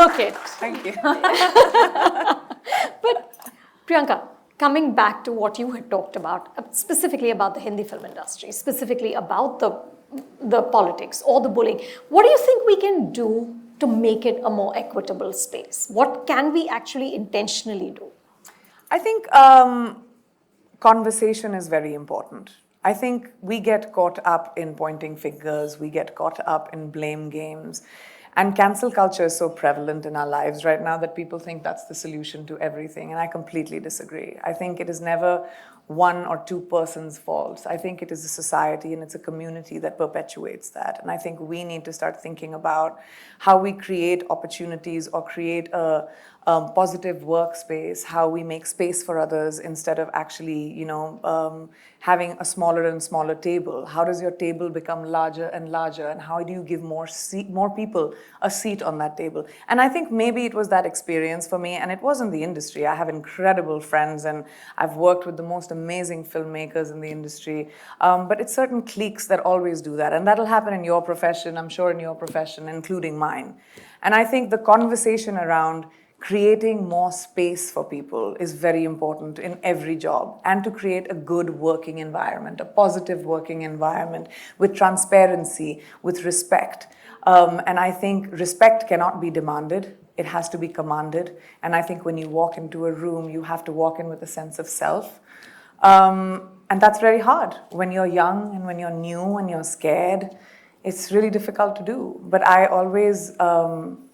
Look it. Thank you. But Priyanka, coming back to what you had talked about, specifically about the Hindi film industry, specifically about the politics or the bullying, what do you think we can do to make it a more equitable space? What can we actually intentionally do? I think conversation is very important. I think we get caught up in pointing fingers, we get caught up in blame games. And cancel culture is so prevalent in our lives right now that people think that's the solution to everything. And I completely disagree. I think it is never one or two persons' faults. I think it is a society and it's a community that perpetuates that. And I think we need to start thinking about how we create opportunities or create a positive workspace, how we make space for others instead of actually, having a smaller and smaller table. How does your table become larger and larger, and how do you give more people a seat on that table? And I think maybe it was that experience for me, and it wasn't the industry. I have incredible friends, and I've worked with the most amazing filmmakers in the industry. But it's certain cliques that always do that, and that'll happen in your profession, I'm sure in your profession, including mine. And I think the conversation around creating more space for people is very important in every job, and to create a good working environment, a positive working environment with transparency, with respect. And I think respect cannot be demanded, it has to be commanded. And I think when you walk into a room, you have to walk in with a sense of self. And that's very hard. When you're young and when you're new and you're scared, it's really difficult to do. But I always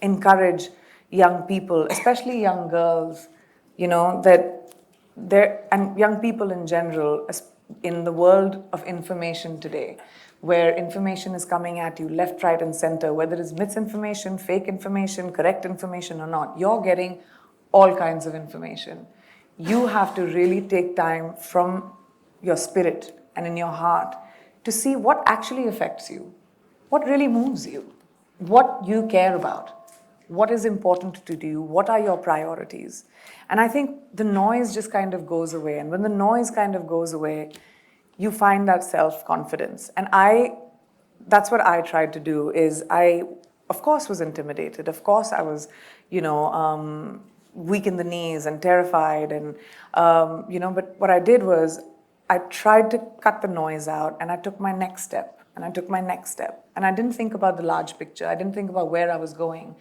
encourage young people, especially young girls, that and young people in general, in the world of information today, where information is coming at you left, right, and center, whether it's misinformation, fake information, correct information or not, you're getting all kinds of information. You have to really take time from your spirit and in your heart to see what actually affects you, what really moves you, what you care about. What is important to you? What are your priorities? And I think the noise just kind of goes away. And when the noise kind of goes away, you find that self-confidence. And that's what I tried to do. Is I, of course, was intimidated. Of course, I was, weak in the knees and terrified. And, but what I did was I tried to cut the noise out, and I took my next step. And I took my next step. And I didn't think about the large picture. I didn't think about where I was going.